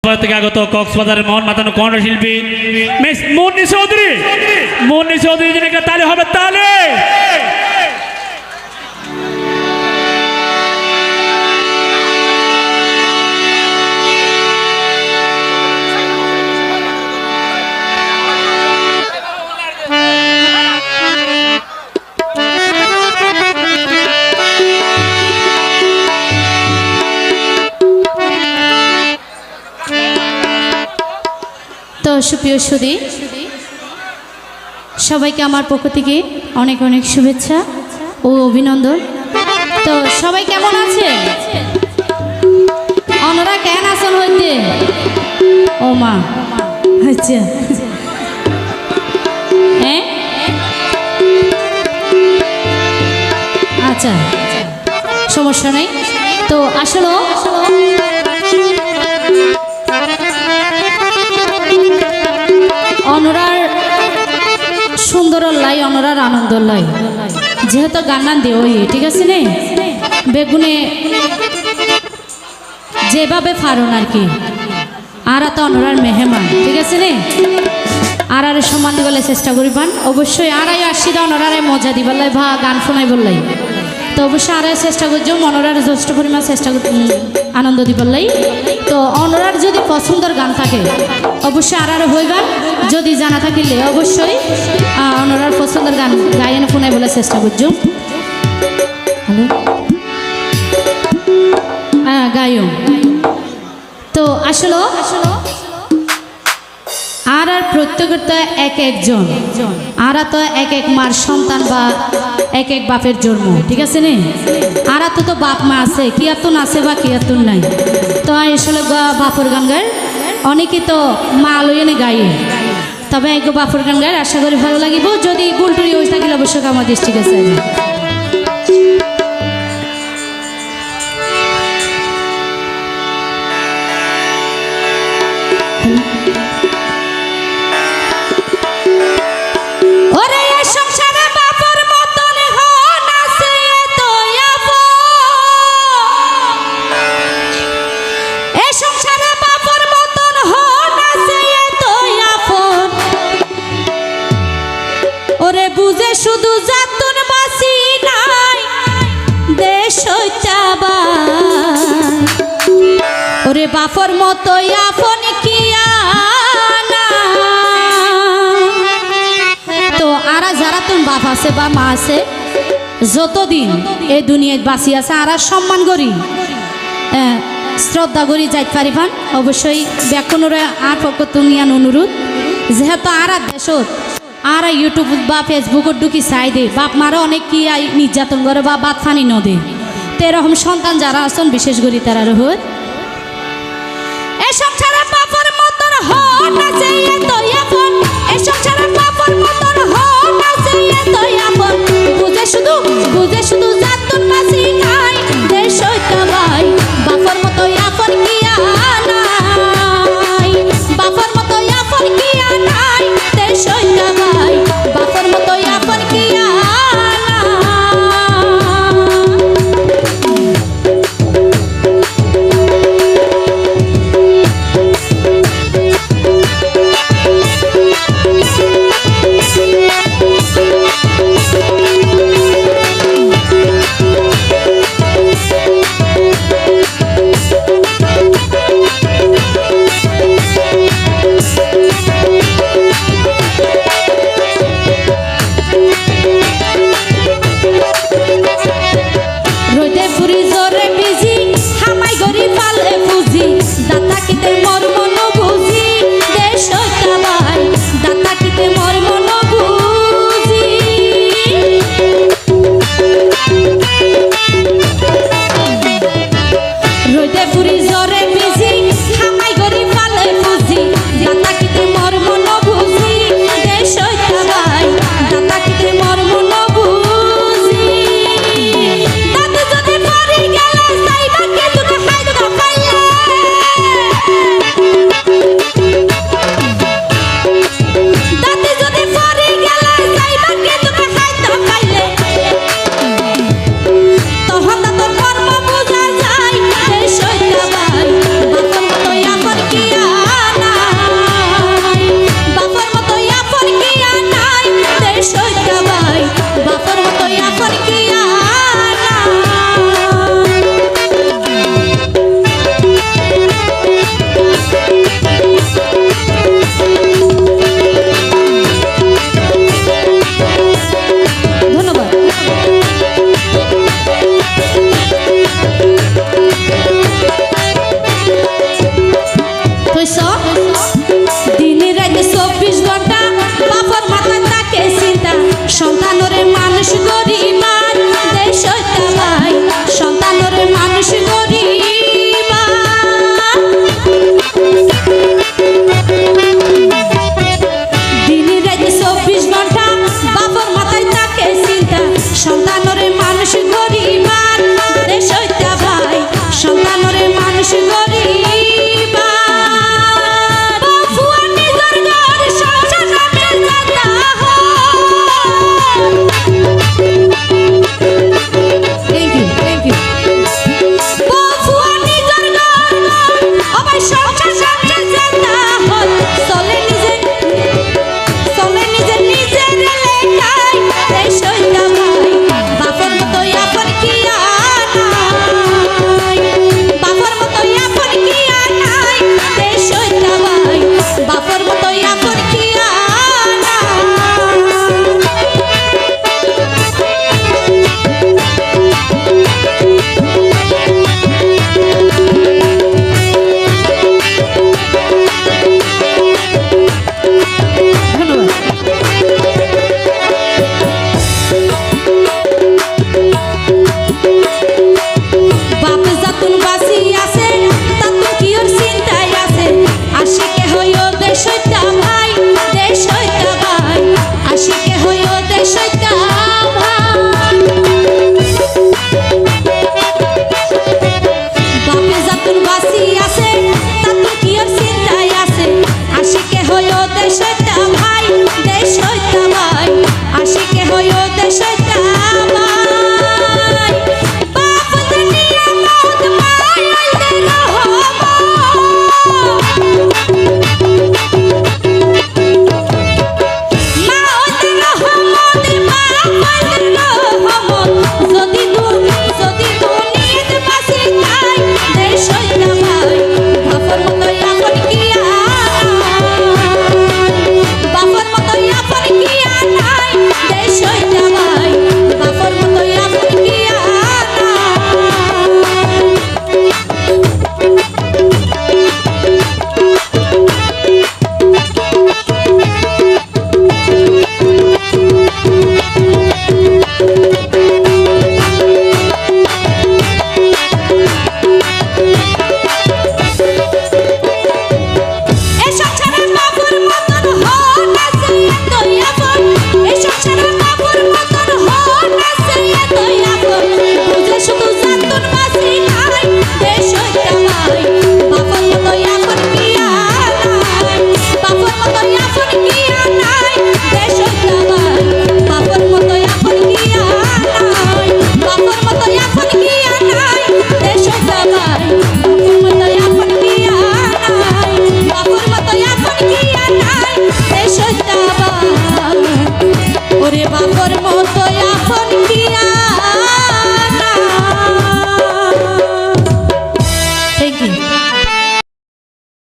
কক্সবাজার থেকে আগত কক্সবাজারের মন মাতানো কণ্ঠশিল্পী মিস মুন্নি চৌধুরী। মুন্নি চৌধুরীর জন্য একটা তালি হবে, তালি। তো সুপ্রিয় সুধী, সবাইকে আমার পক্ষ থেকে অনেক অনেক শুভেচ্ছা ও অভিনন্দন। তো সবাই কেমন আছে? অনরা কেন আসন হইতে? ও মা, আচ্ছা, হ্যাঁ, আচ্ছা, সমস্যা নেই। তো আসলে অনরার সুন্দর লাই, অনরার আনন্দ লাই, যেহেতু গান্নান দিয়ে ওই ঠিক আছে নে বেগুনে যেভাবে ফারুন আর কি, আর তো অনরার মেহমান ঠিক আছে নে, আর সম্মান দিবলে চেষ্টা করিবান অবশ্যই। আর আসছি অনরারে মজা দিবালাই ভা গান শোনাই বললাই, তো অবশ্যই আর চেষ্টা করছো অনরার যথেষ্ট পরিমাণ চেষ্টা আনন্দ দিবলাই। তো অনরার যদি পছন্দের গান থাকে অবশ্যই আর হইবান, যদি জানা থাকিলে অবশ্যই অনরার পছন্দের গান গায়ন শোনাই বলে চেষ্টা করছো। হ্যালো, হ্যাঁ গায়ন। তো আসলে আর প্রত্যেকের তো এক একজন, আর তো এক এক মার সন্তান বা এক এক বাপের জন্ম ঠিক আছে নে, আর তো বাপ মা আছে, কি আতুন আছে বা কি আতুন নাই। তো আসলে বাপর গান গায় অনেকে তো মা লইনে গায়ে, তবে এক বাপর গান গায় আশা করি ভালো লাগিব। যদি গুলটুরি হয়ে থাকিলে অবশ্যই আমার দৃষ্টিকে চাই না। বুঝে শুধু যাতুন বাসি নাই দেশ হইতাবা, ওরে বাপর মতো আপন কিয়া না। তো আরা যারা তুমি বাপ আছে বা মা আছে, যতদিন এই দুনিয়ায় বাঁচি আছে আর সম্মান করি শ্রদ্ধা করি যাইতে পারিবান। অবশ্যই ব্যাকুণরে আর পক্ষ তুমি অনুরোধ, যেহেতু আর দেশত আর ইউটিউব বা ফেসবুকত ঢুকি চাই দে বাপ মারা অনেক কি নির্যাতন করে বা বাদ ফানি নদে, তো এরকম সন্তান যারা আছেন বিশেষ করে তারা রহুত এসব ছাড়া বাপর মতন হন না যে এত আপন, এসব ছাড়া বাপর মতন হন না যে এত আপন। বুঝে শুধু যাতুন বাসি নাই দেশ হইতা ভাই, বাপর মতো আপন কিয়া নাই, বাপর মতো আপন কিয়া নাই দেশ হইতা ভাই, বাপর মতো আপন কিয়া কইছ দিনে রাতে 24 ঘন্টা বাপর মাথায় থাকে চিন্তা সন্তানরে মানুষ গরিবার দেশ হইতা ভাই সন্তানরে মানুষ গরিবা দিনে রাতে 24 ঘন্টা বাপর মাথায় থাকে চিন্তা সন্তানরে মানুষ গরিবার দেশ হইতা ভাই সন্তানরে মানুষ গরিবা Thank you.